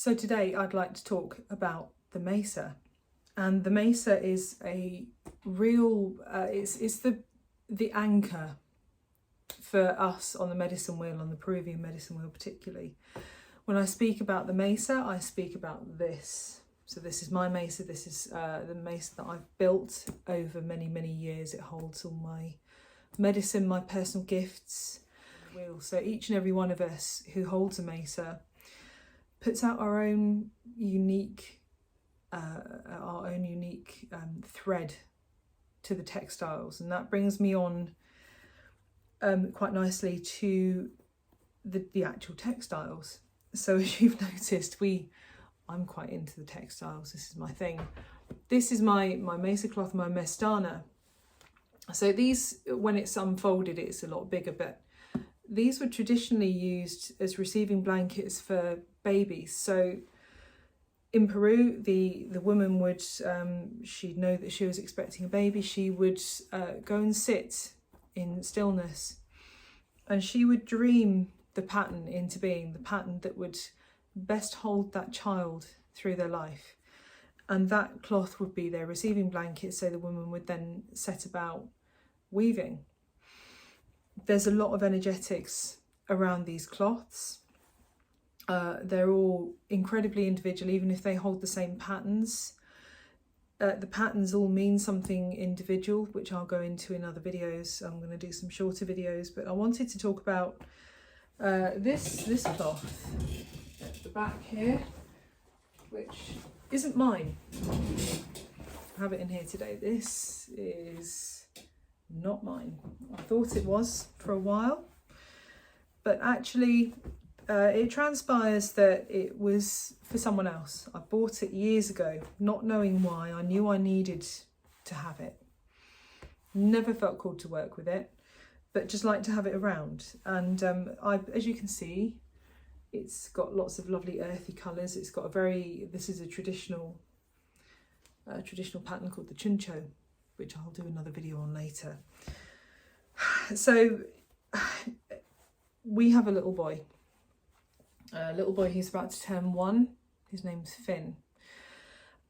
So today I'd like to talk about the mesa, and the mesa is a real, it's the anchor for us on the medicine wheel, on the Peruvian medicine wheel particularly. When I speak about the mesa, I speak about this. So this is my mesa, this is the mesa that I've built over many, many years. It holds all my medicine, my personal gifts. So each and every one of us who holds a mesa puts out our own unique thread to the textiles, and that brings me on quite nicely to the actual textiles. So as you've noticed, I'm quite into the textiles. This is my thing. This is my mesa cloth, my Mestana. So these, when it's unfolded, it's a lot bigger, but these were traditionally used as receiving blankets for babies. So in Peru, the woman would, she'd know that she was expecting a baby, she would go and sit in stillness, and she would dream the pattern into being, the pattern that would best hold that child through their life. And that cloth would be their receiving blanket, so the woman would then set about weaving. There's a lot of energetics around these cloths. They're all incredibly individual, even if they hold the same patterns. The patterns all mean something individual, which I'll go into in other videos. I'm going to do some shorter videos, but I wanted to talk about this cloth at the back here, which isn't mine. I have it in here today. This is not mine. I thought it was for a while, but actually it transpires that it was for someone else. I bought it years ago, not knowing why. I knew I needed to have it. Never felt called to work with it, but just like to have it around. And as you can see, it's got lots of lovely earthy colours. It's got this is a traditional pattern called the chuncho, which I'll do another video on later. So we have a little boy. He's about to turn 1. His name's Finn.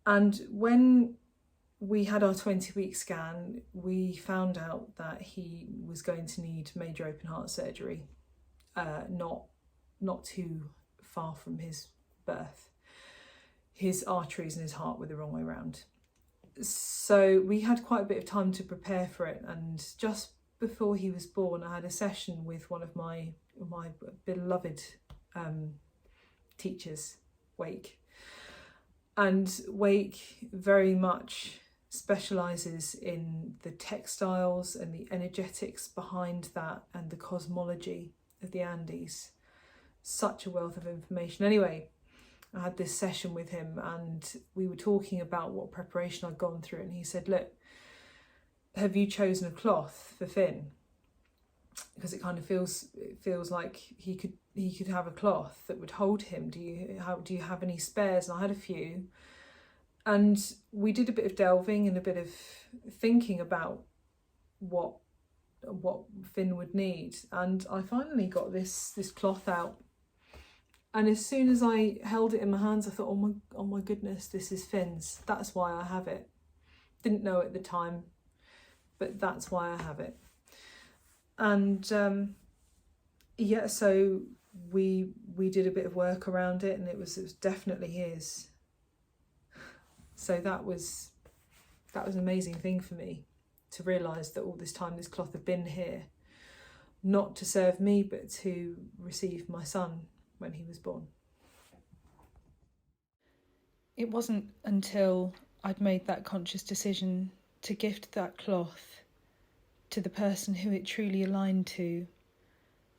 And when we had our 20-week scan, we found out that he was going to need major open heart surgery, not too far from his birth. His arteries and his heart were the wrong way around. So we had quite a bit of time to prepare for it, and just before he was born, I had a session with one of my beloved teachers, Wake. And Wake very much specialises in the textiles and the energetics behind that and the cosmology of the Andes. Such a wealth of information. Anyway, I had this session with him and we were talking about what preparation I'd gone through, and he said, look, have you chosen a cloth for Finn? Because it kind of feels like he could have a cloth that would hold him. Do you have any spares? And I had a few, and we did a bit of delving and a bit of thinking about what Finn would need, and I finally got this cloth out. And as soon as I held it in my hands, I thought, oh my goodness, this is Finn's. That's why I have it. Didn't know at the time, but that's why I have it. And yeah, so we did a bit of work around it, and it was definitely his. So that was an amazing thing for me, to realise that all this time this cloth had been here, not to serve me, but to receive my son when he was born. It wasn't until I'd made that conscious decision to gift that cloth to the person who it truly aligned to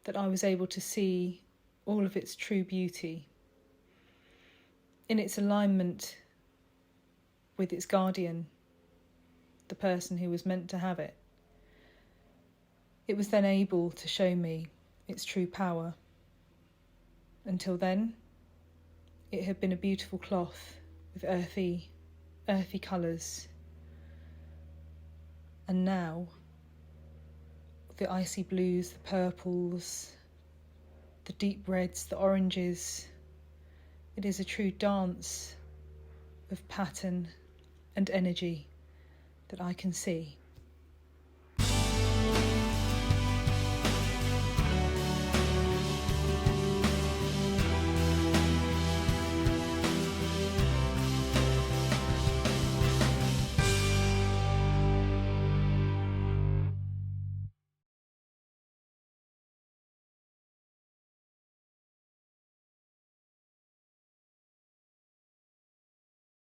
that I was able to see all of its true beauty in its alignment with its guardian, the person who was meant to have it. It was then able to show me its true power. Until then, it had been a beautiful cloth with earthy colours. And now, the icy blues, the purples, the deep reds, the oranges, It is a true dance of pattern and energy that I can see.